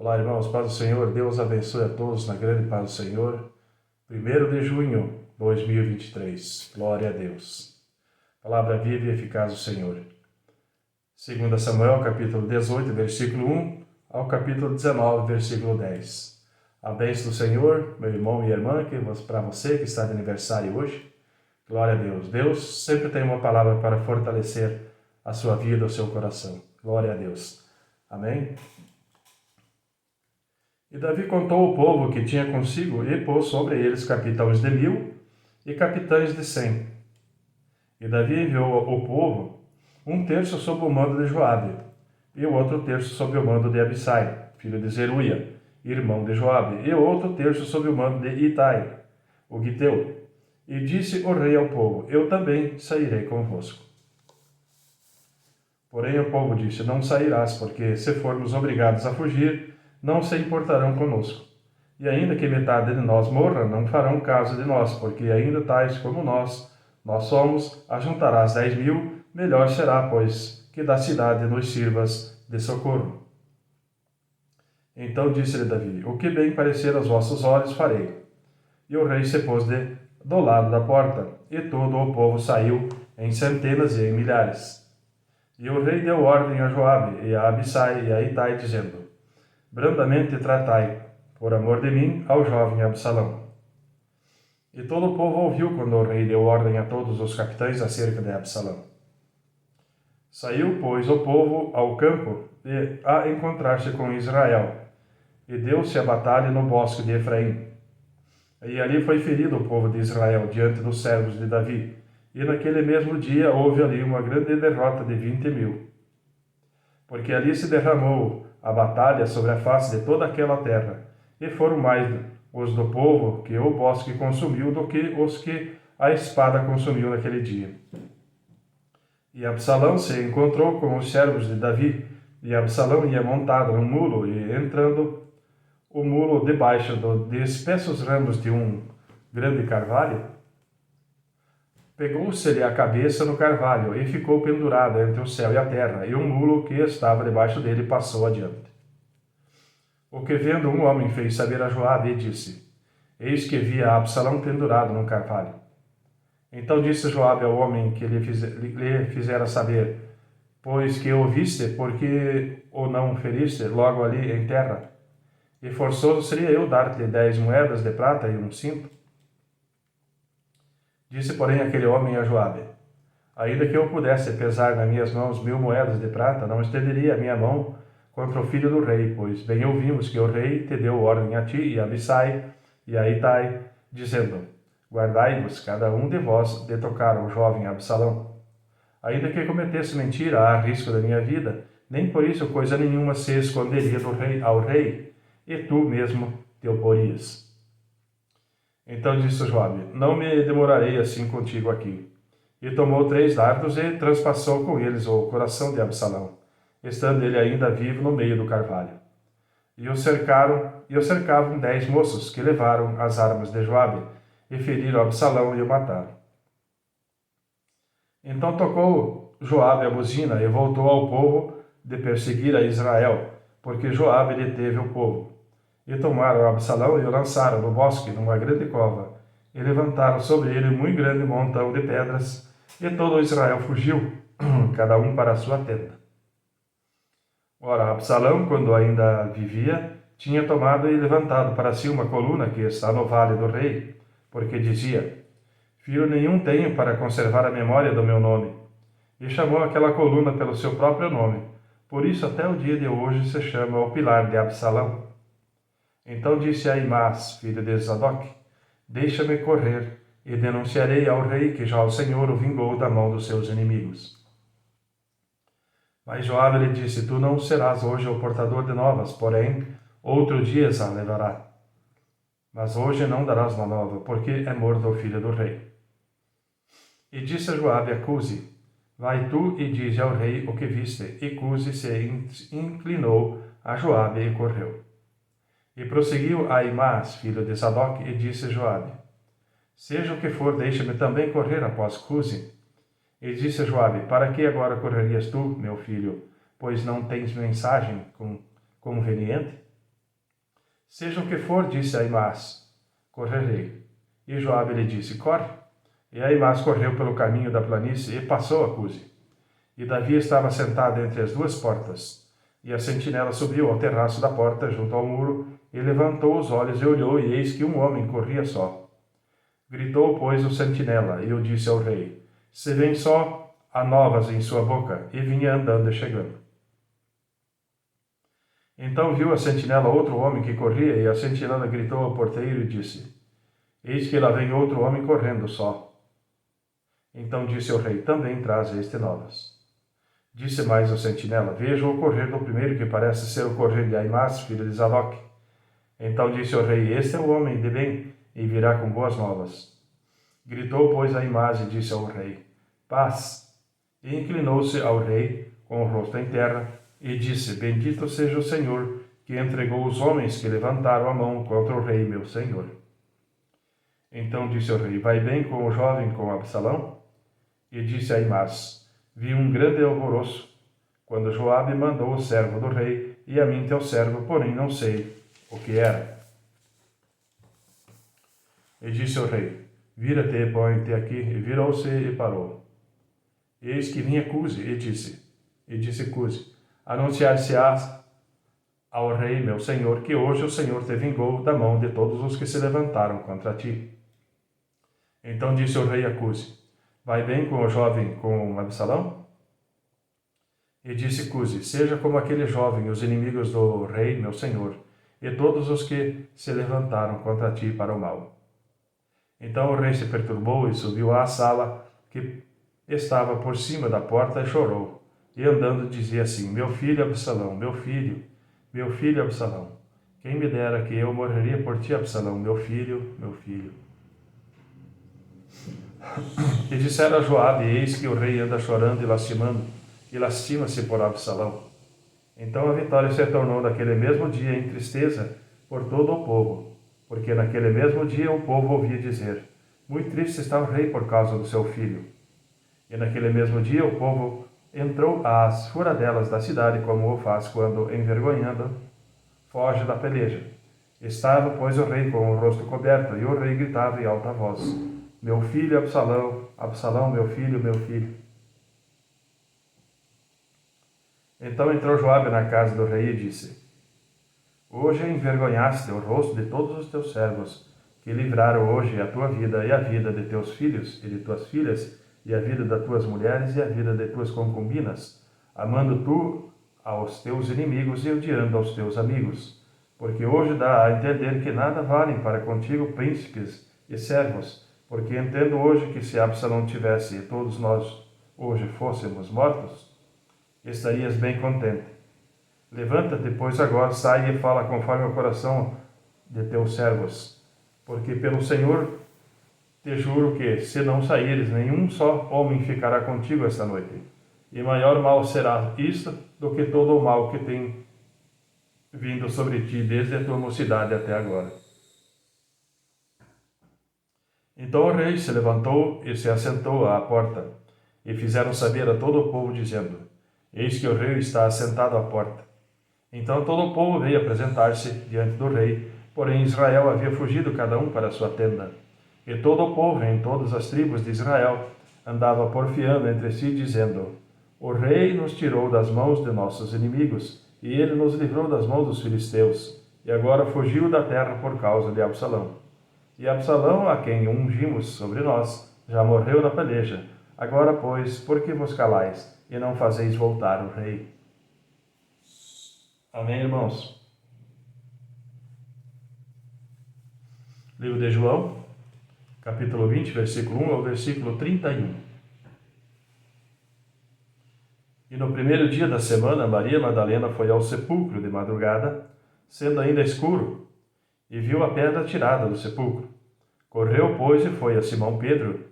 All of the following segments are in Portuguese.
Olá, irmãos, paz do Senhor, Deus abençoe a todos na grande paz do Senhor. 1º de junho de 2023, glória a Deus. Palavra viva e eficaz do Senhor. 2 Samuel, capítulo 18, versículo 1 ao capítulo 19, versículo 10. A bênção do Senhor, meu irmão e irmã, para você que está de aniversário hoje, glória a Deus. Deus sempre tem uma palavra para fortalecer a sua vida, o seu coração. Glória a Deus. Amém? E Davi contou ao povo que tinha consigo e pôs sobre eles capitães de 1000 e capitães de 100. E Davi enviou ao povo um terço sob o mando de Joabe, e o outro terço sob o mando de Abissai, filho de Zeruia, irmão de Joabe, e o outro terço sob o mando de Itai, o Giteu. E disse o rei ao povo: Eu também sairei convosco. Porém o povo disse: Não sairás, porque se formos obrigados a fugir, não se importarão conosco. E ainda que metade de nós morra, não farão caso de nós, porque ainda tais como nós somos, ajuntarás 10.000, melhor será, pois, que da cidade nos sirvas de socorro. Então disse-lhe Davi: O que bem parecer aos vossos olhos farei. E o rei se pôs do lado da porta, e todo o povo saiu em centenas e em milhares. E o rei deu ordem a Joabe, e a Abissai, e a Itai, dizendo: Brandamente tratai, por amor de mim, ao jovem Absalão. E todo o povo ouviu quando o rei deu ordem a todos os capitães acerca de Absalão. Saiu, pois, o povo ao campo a encontrar-se com Israel, e deu-se a batalha no bosque de Efraim. E ali foi ferido o povo de Israel diante dos servos de Davi, e naquele mesmo dia houve ali uma grande derrota de 20.000. Porque ali se derramou a batalha sobre a face de toda aquela terra, e foram mais os do povo que o bosque consumiu do que os que a espada consumiu naquele dia. E Absalão se encontrou com os servos de Davi, e Absalão ia montado num mulo, e entrando o mulo debaixo de espessos ramos de um grande carvalho, pegou-se-lhe a cabeça no carvalho e ficou pendurado entre o céu e a terra, e o mulo que estava debaixo dele passou adiante. O que vendo um homem fez saber a Joabe e disse: Eis que via Absalão pendurado num carvalho. Então disse Joabe ao homem que lhe fizera saber: Pois que o viste, porque o não feriste logo ali em terra? E forçoso seria eu dar-lhe 10 moedas de prata e um cinto? Disse, porém, aquele homem a Joabe: Ainda que eu pudesse pesar nas minhas mãos 1000 moedas de prata, não estenderia a minha mão contra o filho do rei, pois bem ouvimos que o rei te deu ordem a ti e a Abissai e a Itai, dizendo: Guardai-vos cada um de vós de tocar o jovem Absalão. Ainda que cometesse mentira a risco da minha vida, nem por isso coisa nenhuma se esconderia ao rei, e tu mesmo te oporias. Então disse Joabe: Não me demorarei assim contigo aqui. E tomou 3 dardos e transpassou com eles o coração de Absalão, estando ele ainda vivo no meio do carvalho. E o cercavam 10 moços, que levaram as armas de Joabe, e feriram Absalão e o mataram. Então tocou Joabe a buzina e voltou ao povo de perseguir a Israel, porque Joabe deteve o povo. E tomaram Absalão e o lançaram no bosque, numa grande cova, e levantaram sobre ele um muito grande montão de pedras, e todo Israel fugiu, cada um para a sua tenda. Ora, Absalão, quando ainda vivia, tinha tomado e levantado para si uma coluna que está no vale do rei, porque dizia: Filho nenhum tenho para conservar a memória do meu nome. E chamou aquela coluna pelo seu próprio nome. Por isso até o dia de hoje se chama o pilar de Absalão. Então disse a Aimás, filho de Zadok: Deixa-me correr, e denunciarei ao rei que já o Senhor o vingou da mão dos seus inimigos. Mas Joabe lhe disse: Tu não serás hoje o portador de novas, porém, outro dia a levará. Mas hoje não darás uma nova, porque é morto o filho do rei. E disse a Joabe a Cusi: Vai tu e dize ao rei o que viste. E Cusi se inclinou a Joabe e correu. E prosseguiu Aimás, filho de Zadok, e disse a Joabe: Seja o que for, deixa-me também correr após Cusi. E disse a Joabe: Para que agora correrias tu, meu filho, pois não tens mensagem conveniente? Seja o que for, disse Aimás, correrei. E Joabe lhe disse, corre. E Aimás correu pelo caminho da planície e passou a Cuse. E Davi estava sentado entre as duas portas. E a sentinela subiu ao terraço da porta, junto ao muro, e levantou os olhos e olhou, e eis que um homem corria só. Gritou, pois, o sentinela, e eu disse ao rei, se vem só, há novas em sua boca, e vinha andando e chegando. Então viu a sentinela outro homem que corria, e a sentinela gritou ao porteiro e disse, eis que lá vem outro homem correndo só. Então disse o rei, também traz este novas. Disse mais o sentinela, vejo o correr do primeiro, que parece ser o correr de Aimás, filho de Zadok. Então disse o rei, este é o homem de bem, e virá com boas novas. Gritou, pois, Aimás e disse ao rei, paz. E inclinou-se ao rei, com o rosto em terra, e disse, bendito seja o Senhor, que entregou os homens que levantaram a mão contra o rei, meu senhor. Então disse o rei, vai bem com o jovem, com Absalão? E disse Aimás, vi um grande alvoroço, quando Joabe mandou o servo do rei, e a mim teu servo, porém não sei o que era. E disse o rei, vira-te e põe-te aqui, e virou-se e parou. Eis que vinha Cuse, e disse Cuse, anunciar-se-á ao rei, meu senhor, que hoje o Senhor te vingou da mão de todos os que se levantaram contra ti. Então disse o rei a Cuse, vai bem com o jovem, com Absalão? E disse Cuse, seja como aquele jovem, os inimigos do rei, meu senhor, e todos os que se levantaram contra ti para o mal. Então o rei se perturbou e subiu à sala que estava por cima da porta e chorou. E andando dizia assim, meu filho Absalão, meu filho Absalão, quem me dera que eu morreria por ti, Absalão, meu filho, meu filho. E disseram a Joabe, eis que o rei anda chorando e lastimando, e lastima-se por Absalão. Então a vitória se tornou naquele mesmo dia em tristeza por todo o povo, porque naquele mesmo dia o povo ouvia dizer, muito triste está o rei por causa do seu filho. E naquele mesmo dia o povo entrou às furadelas da cidade, como o faz quando, envergonhando, foge da peleja. Estava, pois, o rei com o rosto coberto, e o rei gritava em alta voz, meu filho Absalão, Absalão, meu filho, meu filho. Então entrou Joabe na casa do rei e disse, hoje envergonhaste o rosto de todos os teus servos, que livraram hoje a tua vida e a vida de teus filhos e de tuas filhas, e a vida das tuas mulheres e a vida de tuas concubinas, amando tu aos teus inimigos e odiando aos teus amigos. Porque hoje dá a entender que nada valem para contigo príncipes e servos, porque entendo hoje que se Absalão tivesse e todos nós hoje fôssemos mortos, estarias bem contente. Levanta-te, pois agora sai e fala conforme o coração de teus servos, porque pelo Senhor te juro que, se não saíres, nenhum só homem ficará contigo esta noite. E maior mal será isto do que todo o mal que tem vindo sobre ti desde a tua mocidade até agora. Então o rei se levantou e se assentou à porta, e fizeram saber a todo o povo, dizendo, eis que o rei está assentado à porta. Então todo o povo veio apresentar-se diante do rei, porém Israel havia fugido cada um para a sua tenda. E todo o povo, em todas as tribos de Israel, andava porfiando entre si, dizendo, o rei nos tirou das mãos de nossos inimigos, e ele nos livrou das mãos dos filisteus, e agora fugiu da terra por causa de Absalão. E Absalão, a quem ungimos sobre nós, já morreu na peleja. Agora, pois, por que vos calais, e não fazeis voltar o rei? Amém, irmãos? Livro de João, capítulo 20, versículo 1 ao versículo 31. E no primeiro dia da semana, Maria Madalena foi ao sepulcro de madrugada, sendo ainda escuro, e viu a pedra tirada do sepulcro. Correu, pois, e foi a Simão Pedro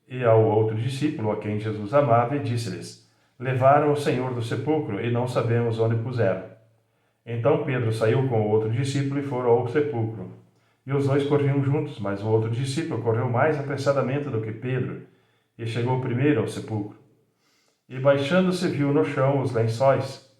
e ao outro discípulo, a quem Jesus amava, e disse-lhes, levaram o Senhor do sepulcro, e não sabemos onde puseram. Então Pedro saiu com o outro discípulo e foram ao sepulcro. E os dois corriam juntos, mas o outro discípulo correu mais apressadamente do que Pedro, e chegou primeiro ao sepulcro. E baixando-se viu no chão os lençóis.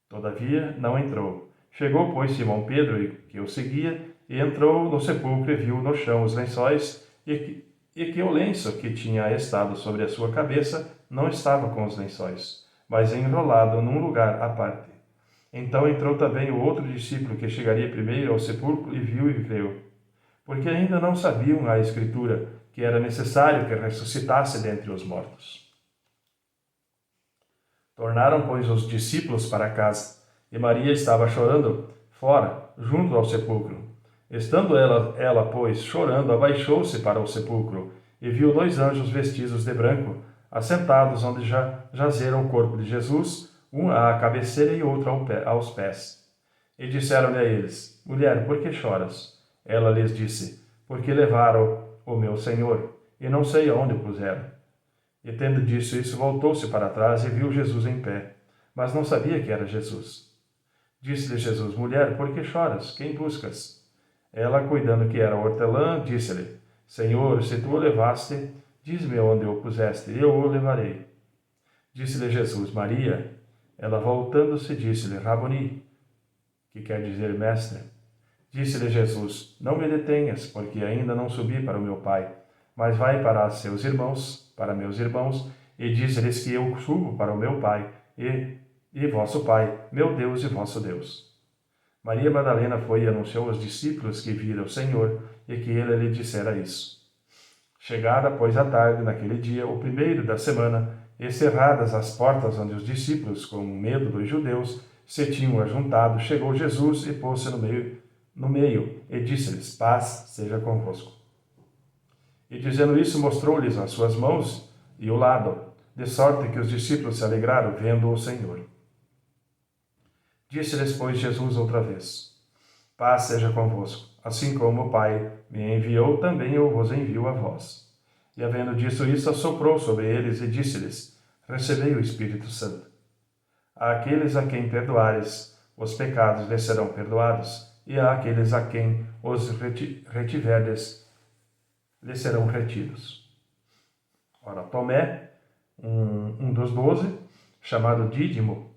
Todavia não entrou. Chegou, pois, Simão Pedro, que o seguia, e entrou no sepulcro e viu no chão os lençóis, e que o lenço que tinha estado sobre a sua cabeça não estava com os lençóis, mas enrolado num lugar à parte. Então entrou também o outro discípulo que chegaria primeiro ao sepulcro e viu e creu, porque ainda não sabiam a Escritura, que era necessário que ressuscitasse dentre os mortos. Tornaram, pois, os discípulos para casa, e Maria estava chorando fora, junto ao sepulcro. Estando ela, pois, chorando, abaixou-se para o sepulcro, e viu 2 anjos vestidos de branco, assentados onde jazera o corpo de Jesus, um à cabeceira e outro aos pés. E disseram-lhe a eles: Mulher, por que choras? Ela lhes disse: Porque levaram o meu Senhor, e não sei aonde o puseram. E tendo dito isso, voltou-se para trás e viu Jesus em pé, mas não sabia que era Jesus. Disse-lhe Jesus: Mulher, por que choras? Quem buscas? Ela, cuidando que era hortelã, disse-lhe: Senhor, se tu o levaste, diz-me onde o puseste, e eu o levarei. Disse-lhe Jesus: Maria. Ela, voltando-se, disse-lhe: Raboni, que quer dizer mestre. Disse-lhe Jesus: Não me detenhas, porque ainda não subi para o meu Pai, mas vai para meus irmãos, e diz-lhes que eu subo para o meu Pai e vosso Pai, meu Deus e vosso Deus. Maria Madalena foi e anunciou aos discípulos que vira o Senhor e que ele lhe dissera isso. Chegada, pois, a tarde, naquele dia, o primeiro da semana, e cerradas as portas onde os discípulos, com medo dos judeus, se tinham ajuntado, chegou Jesus e pôs-se no meio, e disse-lhes: Paz seja convosco. E dizendo isso, mostrou-lhes as suas mãos e o lado, de sorte que os discípulos se alegraram, vendo o Senhor. Disse-lhes, pois, Jesus outra vez: Paz seja convosco. Assim como o Pai me enviou, também eu vos envio a vós. E havendo dito isso, assoprou sobre eles e disse-lhes: Recebei o Espírito Santo. Àqueles a quem perdoares, os pecados lhes serão perdoados, e àqueles a quem os retiverdes, lhes serão retidos. Ora, Tomé, um dos 12, chamado Dídimo,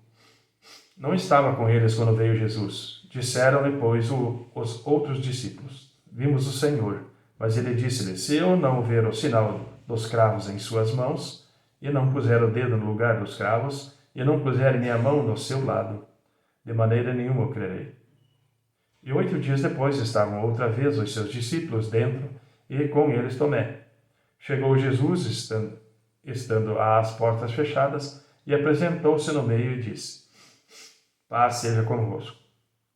não estava com eles quando veio Jesus. Disseram-lhe, pois, os outros discípulos: Vimos o Senhor. Mas ele disse-lhe: Se eu não ver o sinal dos cravos em suas mãos, e não puser o dedo no lugar dos cravos, e não puser minha mão no seu lado, de maneira nenhuma eu crerei. E 8 dias depois estavam outra vez os seus discípulos dentro, e com eles Tomé. Chegou Jesus, estando às portas fechadas, e apresentou-se no meio e disse: Paz seja convosco.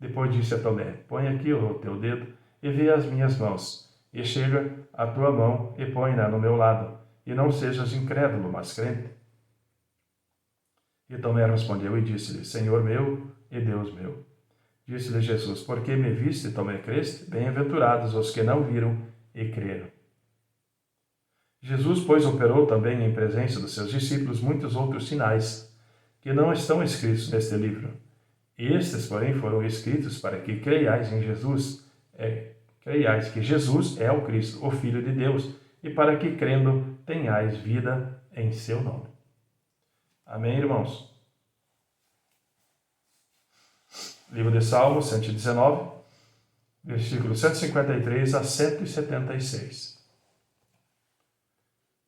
Depois disse a Tomé: Põe aqui o teu dedo e vê as minhas mãos, e chega a tua mão e põe-na no meu lado, e não sejas incrédulo, mas crente. E Tomé respondeu e disse-lhe: Senhor meu e Deus meu. Disse-lhe Jesus: Porque me viste, Tomé, creste? Bem-aventurados os que não viram e creram. Jesus, pois, operou também em presença dos seus discípulos muitos outros sinais, que não estão escritos neste livro. Estes, porém, foram escritos para que creiais em Jesus, creiais que Jesus é o Cristo, o Filho de Deus, e para que, crendo, tenhais vida em seu nome. Amém, irmãos? Livro de Salmos, 119, versículos 153 a 176.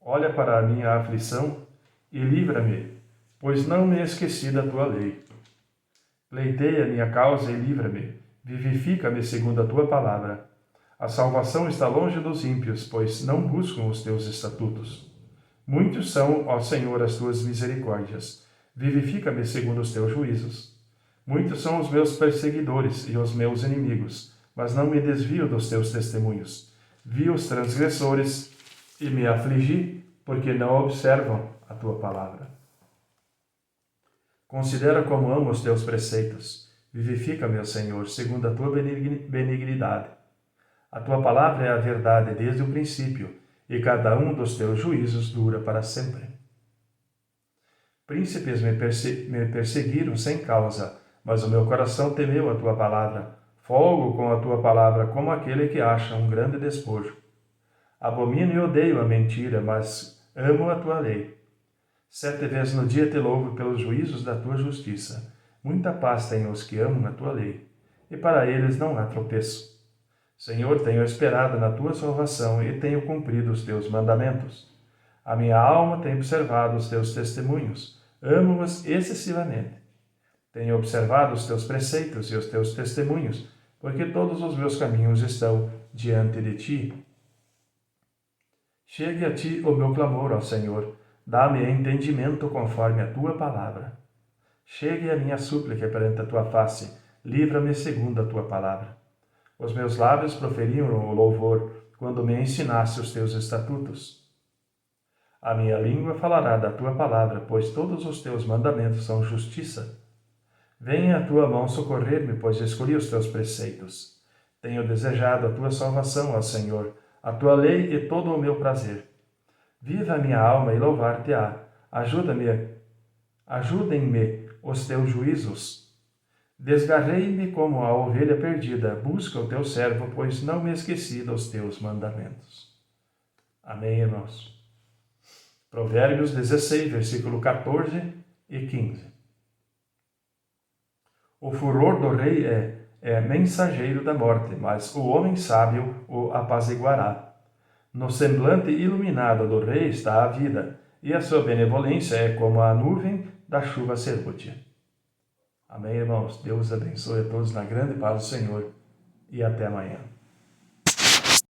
Olha para a minha aflição e livra-me, pois não me esqueci da tua lei. Pleiteia minha causa e livra-me, vivifica-me segundo a tua palavra. A salvação está longe dos ímpios, pois não buscam os teus estatutos. Muitos são, ó Senhor, as tuas misericórdias. Vivifica-me segundo os teus juízos. Muitos são os meus perseguidores e os meus inimigos, mas não me desvio dos teus testemunhos. Vi os transgressores e me afligi, porque não observam a tua palavra. Considera como amo os teus preceitos. Vivifica-me, ó Senhor, segundo a tua benignidade. A tua palavra é a verdade desde o princípio, e cada um dos teus juízos dura para sempre. Príncipes me perseguiram sem causa, mas o meu coração temeu a tua palavra. Folgo com a tua palavra como aquele que acha um grande despojo. Abomino e odeio a mentira, mas amo a tua lei. 7 vezes no dia te louvo pelos juízos da tua justiça. Muita paz têm os que amam a tua lei. e para eles não há tropeço. Senhor, tenho esperado na tua salvação e tenho cumprido os teus mandamentos. A minha alma tem observado os teus testemunhos, amo-os excessivamente. Tenho observado os teus preceitos e os teus testemunhos, porque todos os meus caminhos estão diante de ti. Chegue a ti o meu clamor, ó Senhor, dá-me entendimento conforme a tua palavra. Chegue a minha súplica perante a tua face, livra-me segundo a tua palavra. Os meus lábios proferiam o louvor, quando me ensinaste os teus estatutos. A minha língua falará da tua palavra, pois todos os teus mandamentos são justiça. Venha a tua mão socorrer-me, pois escolhi os teus preceitos. Tenho desejado a tua salvação, ó Senhor, a tua lei e todo o meu prazer. Viva a minha alma e louvar-te-á. Ajudem-me os teus juízos. Desgarrei-me como a ovelha perdida. Busca o teu servo, pois não me esqueci dos teus mandamentos. Amém, irmãos. Provérbios 16, versículo 14 e 15. O furor do rei é mensageiro da morte, mas o homem sábio o apaziguará. No semblante iluminado do rei está a vida, e a sua benevolência é como a nuvem da chuva serútea. Amém, irmãos? Deus abençoe a todos na grande paz do Senhor, e até amanhã.